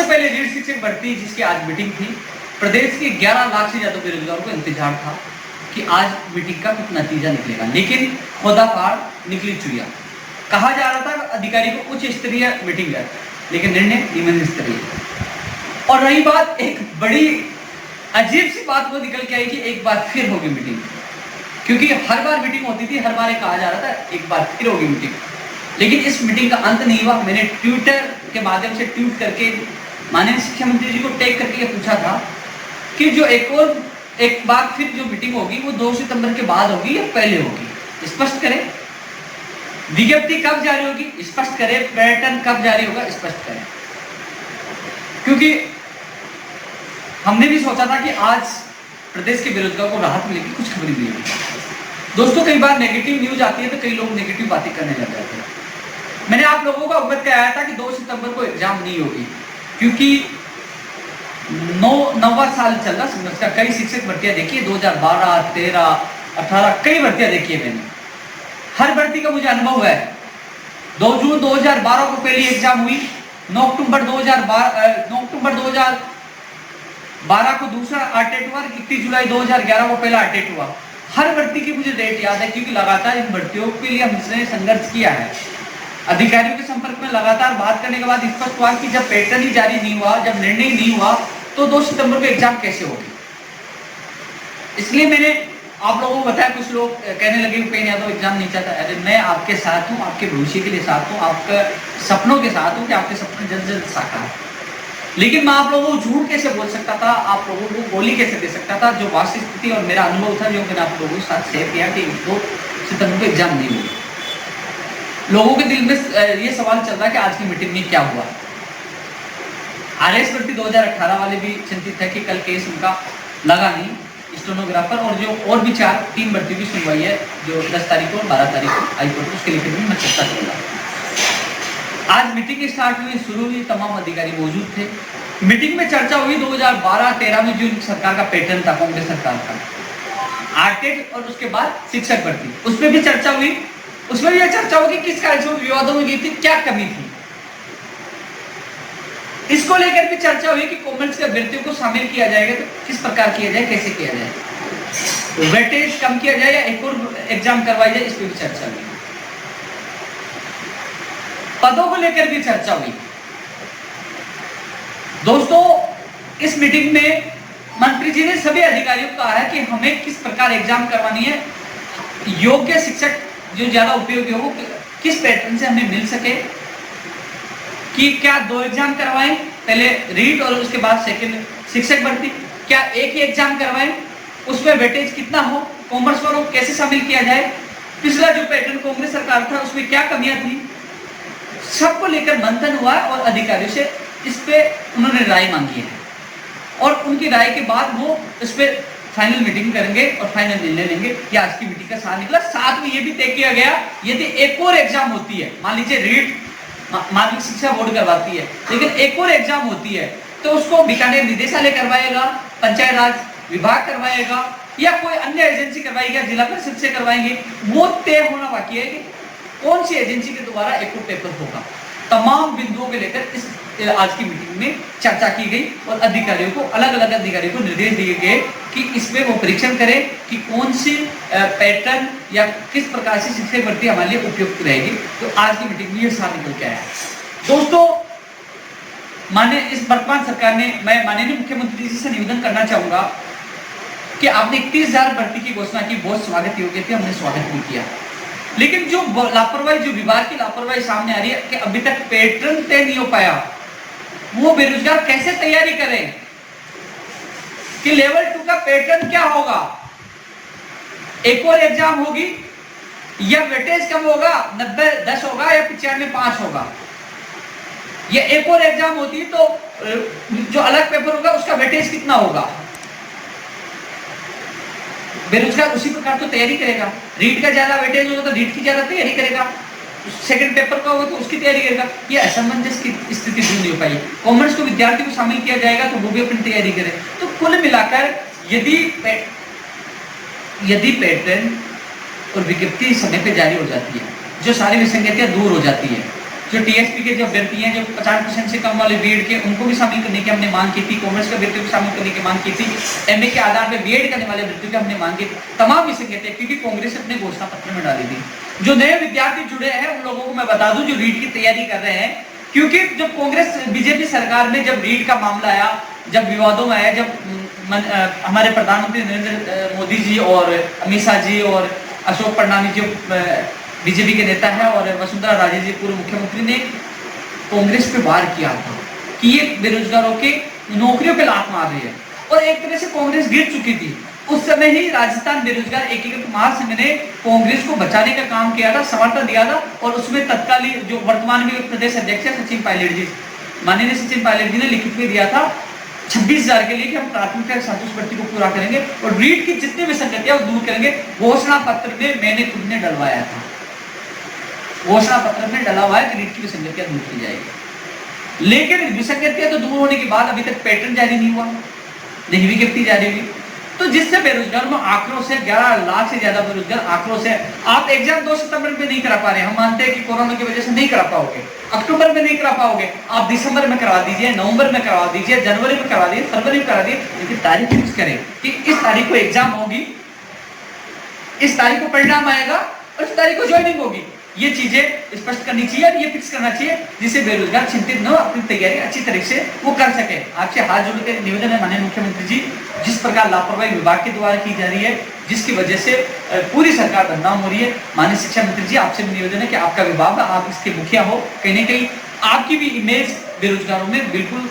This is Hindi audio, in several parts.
पहले रीट शिक्षक भर्ती जिसकी आज मीटिंग थी, प्रदेश के 11 लाख से ज्यादा बेरोजगारों को इंतजार था कि आज मीटिंग का कुछ नतीजा निकलेगा, लेकिन खुदापार निकली चुड़िया। कहा जा रहा था अधिकारी को उच्च स्तरीय मीटिंग है, लेकिन निर्णय निम्न स्तरीय। और रही बात, एक बड़ी अजीब सी बात वो निकल के आई कि एक बार फिर होगी मीटिंग, क्योंकि हर बार मीटिंग होती थी, हर बार कहा जा रहा था एक बार फिर होगी मीटिंग, लेकिन इस मीटिंग का अंत नहीं हुआ। मैंने ट्विटर के माध्यम से ट्वीट करके माननीय शिक्षा मंत्री जी को टैग करके पूछा था कि जो एक बार फिर जो मीटिंग होगी वो 2 सितंबर के बाद होगी या पहले होगी, स्पष्ट करें। विज्ञप्ति कब जारी होगी, स्पष्ट करें। पैटर्न कब जारी होगा, स्पष्ट करें। क्योंकि हमने भी सोचा था कि आज प्रदेश के बेरोजगारों को राहत मिलेगी, कुछ खबरें मिलेगी। दोस्तों, कई बार नेगेटिव न्यूज आती है तो कई लोग नेगेटिव बातें करने लग जाते हैं। मैंने आप लोगों को अवगत कराया था कि 2 सितंबर को एग्जाम नहीं होगी, क्योंकि 9वां साल चल रहा संघर्ष का। कई शिक्षक भर्तियां देखी है, 2012, 13, 18 कई भर्तियां देखी है मैंने। हर भर्ती का मुझे अनुभव है। 2 जून 2012 को पहली एग्जाम हुई, 9 अक्टूबर 2012 को दूसरा अटेट हुआ, 31 जुलाई 2011 को पहला अटेट हुआ। हर भर्ती की मुझे डेट याद है, क्योंकि लगातार इन भर्तियों के लिए हमने संघर्ष किया है। अधिकारियों के संपर्क में लगातार बात करने के बाद स्पष्ट हुआ कि जब पैटर्न ही जारी नहीं हुआ, जब निर्णय नहीं हुआ, तो 2 सितंबर को एग्जाम कैसे होगी। इसलिए मैंने आप लोगों को बताया। कुछ लोग कहने लगे उपेंद्र यादव एग्जाम नहीं चाहता। अरे मैं आपके साथ हूँ, आपके भविष्य के लिए साथ हूँ, आपके सपनों के साथ हूँ कि आपके सपने जल्द से जल्द साकार। लेकिन मैं आप लोगों को झूठ कैसे बोल सकता था, आप लोगों को गोली कैसे दे सकता था। जो वास्तविक स्थिति और मेरा अनुभव था, जो मैंने आप लोगों के साथ शेयर किया कि 2 सितंबर को एग्जाम नहीं हुई। लोगों के दिल में ये सवाल चल रहा है कि आज की मीटिंग में क्या हुआ। आरएस भर्ती 2018 वाले भी चिंतित है कि कल केस उनका लगा नहीं, स्टेनोग्राफर और जो और भी 3 भर्ती की सुनवाई है, जो 10 तारीख को और 12 तारीख को हाईकोर्ट, उसके लेकर भी मैं चर्चा करूंगा। आज मीटिंग स्टार्ट हुई, शुरू हुई, तमाम अधिकारी मौजूद थे। मीटिंग में चर्चा हुई 2012-13 में जो सरकार का पैटर्न था, कांग्रेस सरकार का आरटेट, और उसके बाद शिक्षक भर्ती, उसमें भी चर्चा हुई। उसमें भी यह चर्चा होगी किस कारण से विवादों में गई थी, क्या कमी थी। इसको लेकर भी चर्चा हुई कि कॉमर्स के अभ्यर्थियों को शामिल किया जाएगा तो किस प्रकार किया जाए, कैसे किया जाए, वेटेज कम किया जाए या एक और एग्जाम करवाई जाए, इस पर भी चर्चा हुई। पदों को लेकर भी चर्चा हुई। दोस्तों, इस मीटिंग में मंत्री जी ने सभी अधिकारियों को कहा है कि हमें किस प्रकार एग्जाम करवानी है, योग्य शिक्षक जो ज्यादा उपयोगी हो किस पैटर्न से हमें मिल सके, कि क्या 2 एग्जाम करवाएं, पहले रीट और उसके बाद सेकंड शिक्षक भर्ती, क्या एक ही एग्जाम करवाएं, उसमें वेटेज कितना हो, कॉमर्स वालों को कैसे शामिल किया जाए, पिछला जो पैटर्न कांग्रेस सरकार था उसमें क्या कमियां थी, सबको लेकर मंथन हुआ और अधिकारियों से इस पे उन्होंने राय मांगी है। और उनकी राय के बाद वो इस पे फाइनल मीटिंग करेंगे और फाइनल निर्णय लेंगे। ये आज की मीटिंग का सार निकला। साथ में ये भी तय किया गया, यदि एक और एग्जाम होती है, मान लीजिए रीट माध्यमिक शिक्षा बोर्ड करवाती है, लेकिन एक और एग्जाम होती है तो उसको बीकानेर निदेशालय करवाएगा, पंचायत राज विभाग करवाएगा या कोई अन्य एजेंसी करवाएगा, जिला परिषद से करवाएंगे। वो तय होना बाकी है कि कौन सी एजेंसी के द्वारा एक और पेपर होगा। तमाम बिंदुओं के लेकर इस आज की मीटिंग में चर्चा की गई और अधिकारियों को, अलग अलग अधिकारियों को निर्देश दिए गए कि इसमें वो परीक्षण करें कि कौन सी पैटर्न या किस प्रकार से शिक्षक भर्ती हमारे लिए उपयुक्त रहेगी। तो आज की मीटिंग में ये साथ निकल के आया। दोस्तों, इस वर्तमान सरकार ने, मैं माननीय मुख्यमंत्री जी से निवेदन करना चाहूंगा कि आपने 31,000 भर्ती की घोषणा की, बहुत स्वागत योग्य थी, हमने स्वागत भी किया। लेकिन जो लापरवाही, जो विभाग की लापरवाही सामने आ रही है कि अभी तक पैटर्न तय नहीं हो पाया, वो बेरोजगार कैसे तैयारी करें कि लेवल 2 का पैटर्न क्या होगा, एक और एग्जाम होगी या वेटेज कम होगा, 90-10 होगा या 95-5 होगा, या एक और एग्जाम होती है तो जो अलग पेपर होगा उसका वेटेज कितना होगा। बेरोजगार उसी प्रकार तो तैयारी करेगा। रीट का ज्यादा वेटेज होगा तो रीट की ज्यादा तैयारी करेगा, सेकंड पेपर का होगा तो उसकी तैयारी करेगा। ये असमंजस की स्थिति दूर नहीं हो पाई। कॉमर्स को विद्यार्थी को शामिल किया जाएगा तो वो भी अपनी तैयारी करे। तो कुल मिलाकर यदि पैटर्न और विज्ञप्ति समय पे जारी हो जाती है, जो सारी विसंगतियां दूर हो जाती है, जो टीएसपी के जो अभ्यर्थी हैं, जो 50% से कम वाले बीएड के, उनको भी शामिल करने की हमने मांग की थी। कॉमर्स के अभ्यर्थियों को शामिल करने की मांग की थी। एमए के आधार पर बीएड करने वाले अभ्यर्थियों की हमने मांग की। तमाम विषय कहते हैं, क्योंकि कांग्रेस अपने घोषणा पत्र में डाली थी। जो नए विद्यार्थी जुड़े हैं उन लोगों को मैं बता दूं, जो रीट की तैयारी कर रहे हैं, क्योंकि जब कांग्रेस बीजेपी सरकार में जब रीट का मामला आया, जब विवादों में आया, जब हमारे प्रधानमंत्री नरेंद्र मोदी जी और अमित शाह जी और अशोक फडणवीस जो बीजेपी के नेता है और वसुंधरा राजे जी पूर्व मुख्यमंत्री ने कांग्रेस पे वार किया था कि ये बेरोजगारों के नौकरियों पे लात मार रही है, और एक तरह से कांग्रेस गिर चुकी थी। उस समय ही राजस्थान बेरोजगार एकीकृत महासंघ ने कांग्रेस को बचाने का काम किया था, समर्थन दिया था, और उसमें तत्कालीन जो वर्तमान में प्रदेश अध्यक्ष है सचिन पायलट जी, माननीय सचिन पायलट जी ने लिखित में दिया था 26,000 के लिए कि हम प्राथमिकता संतोष भर्ती को पूरा करेंगे और रीट की जितनी विसंगतियां दूर करेंगे। घोषणा पत्र में मैंने खुद ने डलवाया था, घोषणा पत्र में डला हुआ है कि रीट की विसंगतियां दूर की जाएगी। लेकिन विसंगतियां तो दूर होने के बाद अभी तक पैटर्न जारी नहीं हुआ, नहीं विज्ञप्ति जारी हुई, तो जिससे बेरोजगार में आक्रोश है। 11 लाख से ज्यादा बेरोजगार आक्रोश है। आप एग्जाम 2 सितंबर में नहीं करा पा रहे, हम मानते हैं कि कोरोना की वजह से नहीं करा पाओगे, अक्टूबर में नहीं करा पाओगे, आप दिसंबर में करवा दीजिए, नवंबर में करवा दीजिए, जनवरी में करवा दीजिए, फरवरी में करा दीजिए, लेकिन तारीख फिक्स करें कि इस तारीख को एग्जाम होगी, इस तारीख को परिणाम आएगा और इस तारीख को ज्वाइनिंग होगी। ये चीजें स्पष्ट करनी चाहिए और ये फिक्स करना चाहिए, जिससे बेरोजगार चिंतित न हो, अपनी तैयारी अच्छी तरीके से वो कर सके। आपसे हाथ जोड़ के निवेदन है माननीय मुख्यमंत्री जी, जिस प्रकार लापरवाही विभाग के द्वारा की जा रही है, जिसकी वजह से पूरी सरकार बदनाम हो रही है, माननीय शिक्षा मंत्री जी आपसे निवेदन है कि आपका विभाग, आप इसके मुखिया हो, कहीं न कहीं आपकी भी इमेज बेरोजगारों में बिल्कुल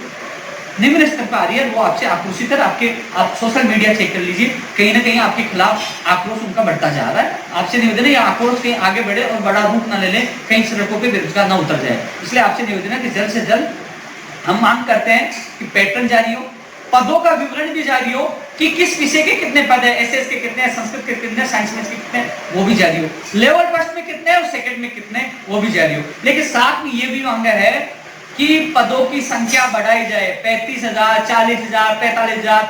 निम्न स्तर पर आ रही है, वो आपसे आक्रोशित है। आप सोशल मीडिया चेक कर लीजिए, कहीं ना कहीं आपके खिलाफ आक्रोश उनका बढ़ता जा रहा है। आपसे निवेदन है, आक्रोश कहीं आगे बढ़े और बड़ा रूप ना ले ले, कहीं सड़कों पे बेरोजगार ना उतर जाए। इसलिए आपसे निवेदन है कि जल्द से जल्द हम मांग करते हैं कि पैटर्न जारी हो, पदों का विवरण भी जारी हो कि किस विषय के कितने पद है, एसएस के कितने, संस्कृत के कितने, साइंस में के कितने, वो भी जारी हो। लेवल फर्स्ट में कितने और सेकंड में कितने, वो भी जारी हो। लेकिन साथ में ये भी मांगा है कि पदों की संख्या बढ़ाई जाए, 35,000, 40,000, 45,000,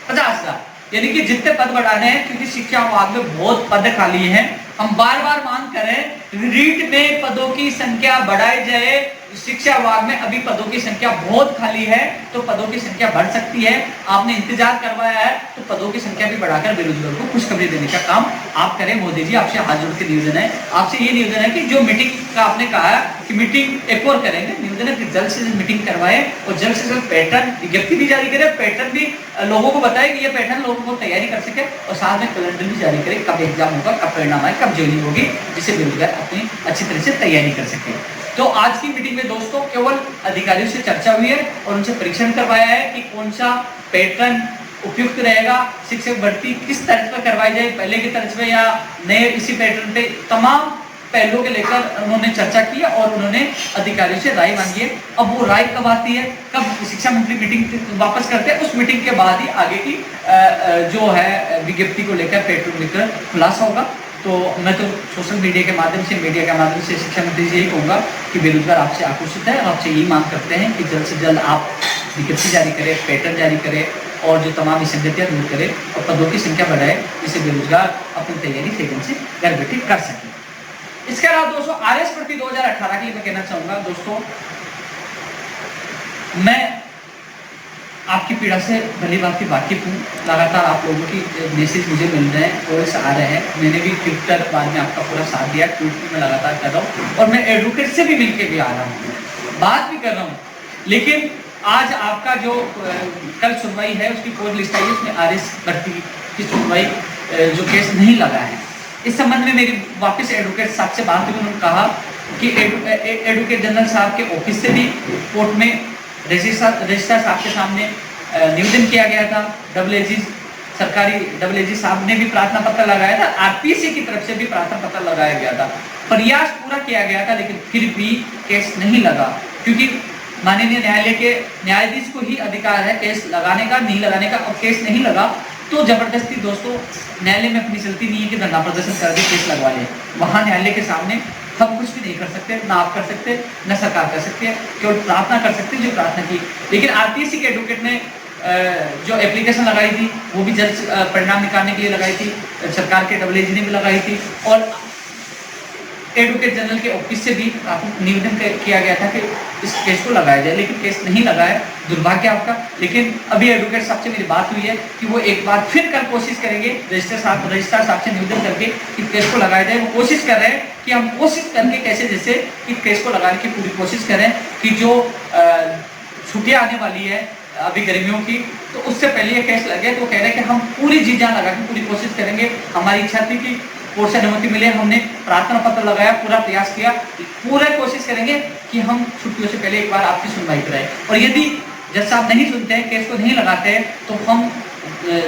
50,000, यानी कि जितने पद बढ़ाने हैं, क्योंकि शिक्षा विभाग में बहुत पद खाली हैं। हम बार बार मांग करें रीट में पदों की संख्या बढ़ाई जाए। शिक्षा विभाग में अभी पदों की संख्या बहुत खाली है, तो पदों की संख्या बढ़ सकती है। आपने इंतजार करवाया है तो पदों की संख्या भी बढ़ाकर बेरोजगारों को खुशखबरी देने का काम आप करें। मोदी जी आपसे हाथ जोड़ के निवेदन है, आपसे ये निवेदन है कि जो मीटिंग का आपने कहा कि मीटिंग एक और करेंगे, निवेदन है कि जल्द से जल्द मीटिंग करवाए और जल्द से जल्द पैटर्न विज्ञप्ति भी जारी करे, पैटर्न भी लोगों को बताए कि ये पैटर्न लोगों को तैयारी कर सके, और साथ में कैलेंडर भी जारी करे, कब एग्जाम होगा, कब परिणाम आए, कब ज्वाइनिंग होगी, जिससे बेरोजगार अपनी अच्छी तरह से तैयारी कर सके। तो आज की मीटिंग में दोस्तों केवल अधिकारियों से चर्चा हुई है और उनसे परीक्षण करवाया है कि कौन सा पैटर्न उपयुक्त रहेगा, शिक्षक भर्ती किस तर्ज पर करवाई जाए, पहले की तर्ज पे या नए इसी पैटर्न पे, तमाम पहलुओं के लेकर उन्होंने चर्चा की और उन्होंने अधिकारियों से राय मांगी है। अब वो राय कब आती है, कब शिक्षा मंत्री मीटिंग वापस करते हैं, उस मीटिंग के बाद ही आगे की जो है विज्ञप्ति को लेकर पैटर्न लेकर खुलासा होगा। तो मैं तो सोशल मीडिया के माध्यम से, मीडिया के माध्यम से शिक्षा मंत्री जी यही कहूँगा कि बेरोजगार आपसे आक्रोशित है, आपसे यही मांग करते हैं कि जल्द से जल्द आप विज्ञप्ति जारी करें, पैटर्न जारी करें और जो तमाम विसंगतियाँ दूर करें और पदों की संख्या बढ़ाए, जिससे बेरोजगार अपनी तैयारी सेकंड से घर बैठे कर सकें। इसके अलावा दोस्तों आरएस भर्ती 2018 के लिए मैं कहना चाहूँगा, दोस्तों मैं आपकी पीड़ा से भली बात की वाकिफ हूँ। लगातार आप लोगों की मैसेज मुझे मिल रहे हैं, कॉल्स आ रहे हैं, मैंने भी ट्विटर बाद में आपका पूरा साथ दिया, ट्वीट भी मैं लगातार कर रहा हूँ और मैं एडवोकेट से भी मिलके भी आ रहा हूँ, बात भी कर रहा हूँ। लेकिन आज आपका जो कल सुनवाई है उसकी कोर्ट लिस्ट आई है, उसमें आरएस भर्ती की सुनवाई जो केस नहीं लगा है, इस संबंध में मेरी वापस एडवोकेट साहब से बात हुई। उन्होंने कहा कि एडवोकेट जनरल साहब के ऑफिस से भी कोर्ट में रजिस्ट्रार साहब के सामने निवेदन किया गया था, सरकारी डबल साहब ने भी प्रार्थना पत्र लगाया था, आरपीसी की तरफ से भी प्रार्थना पत्र लगाया गया था, प्रयास पूरा किया गया था, लेकिन फिर भी केस नहीं लगा, क्योंकि माननीय न्यायालय के न्यायाधीश को ही अधिकार है केस लगाने का, नहीं लगाने का। अब केस नहीं लगा तो जबरदस्ती दोस्तों न्यायालय में अपनी चलती नहीं है कि धरना प्रदर्शन करके केस लगवा ले। वहां न्यायालय के सामने हम कुछ भी नहीं कर सकते, ना आप कर सकते, न सरकार कर सकते हैं, केवल प्रार्थना कर सकते हैं जो प्रार्थना की। लेकिन आरटीसी के एडवोकेट ने जो एप्लीकेशन लगाई थी वो भी जल्द परिणाम निकालने के लिए लगाई थी, सरकार के डबल ने भी लगाई थी, और एडवोकेट जनरल के ऑफिस से भी निवेदन किया गया था कि इस केस को लगाया जाए, लेकिन केस नहीं लगाया, दुर्भाग्य आपका। लेकिन अभी एडवोकेट साहब से मेरी बात हुई है कि वो एक बार फिर कल कोशिश करेंगे रजिस्ट्रार साहब से निवेदन करके कि केस को लगाया जाए। वो कोशिश कर रहे हैं कि हम कोशिश करके कैसे जैसे कि केस को लगाने की पूरी कोशिश करें कि जो छुट्टियां आने वाली है अभी गर्मियों की, तो उससे पहले ये केस लगे। तो कह रहे हैं कि हम पूरी जी जान लगा के पूरी कोशिश करेंगे। हमारी इच्छा थी कि कोर्ट से अनुमति मिले, हमने प्रार्थना पत्र लगाया, पूरा प्रयास किया, पूरा कोशिश करेंगे कि हम छुट्टियों से पहले एक बार आपकी सुनवाई कराएं। और यदि जज साहब नहीं सुनते हैं, केस को नहीं लगाते हैं, तो हम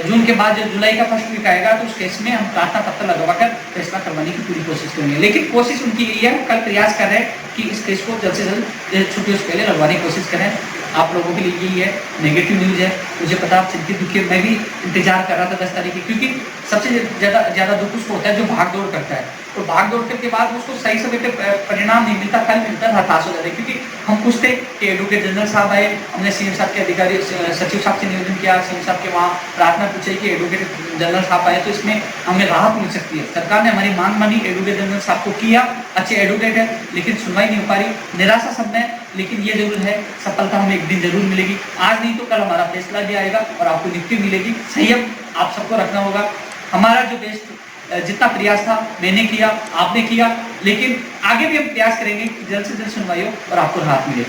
जून के बाद जो जुलाई का फर्स्ट वीक आएगा तो उस केस में हम प्रार्थना पत्र लगवाकर फैसला करवाने की पूरी कोशिश करेंगे। लेकिन कोशिश उनकी यही है, कल प्रयास कर रहे हैं कि इस केस को जल्द से जल्द छुट्टियों से पहले लगवाने की कोशिश करें। आप लोगों के लिए यही है, नेगेटिव न्यूज़ है। मुझे पता आप चिंतित दुखी, मैं भी इंतजार कर रहा था 10 तारीख की, क्योंकि सबसे ज़्यादा दुख उसको होता है जो भाग दौड़ करता है, और भाग दौड़ करके बाद उसको सही समय पे परिणाम नहीं मिलता, फल मिलता है, हताश हो जाता है। क्योंकि हम खुश थे कि एडवोकेट जनरल साहब आए, हमने सीएम साहब के अधिकारी सचिव साहब से निवेदन किया, सीएम साहब के वहाँ प्रार्थना पूछी कि एडवोकेट जनरल साहब आए तो इसमें हमें राहत मिल सकती है। सरकार ने हमारी मांग मानी, एडवोकेट जनरल साहब को किया, अच्छे एडवोकेट है, लेकिन सुनवाई नहीं हो पा रही, निराशा सब में। लेकिन ये जरूर है, सफलता हमें एक दिन जरूर मिलेगी। आज नहीं तो कल हमारा फैसला भी आएगा और आपको नियुक्ति मिलेगी। संयम आप सबको रखना होगा। हमारा जो देश जितना प्रयास था मैंने किया, आपने किया, लेकिन आगे भी हम प्रयास करेंगे कि जल्द से जल्द सुनवाई हो और आपको राहत मिले।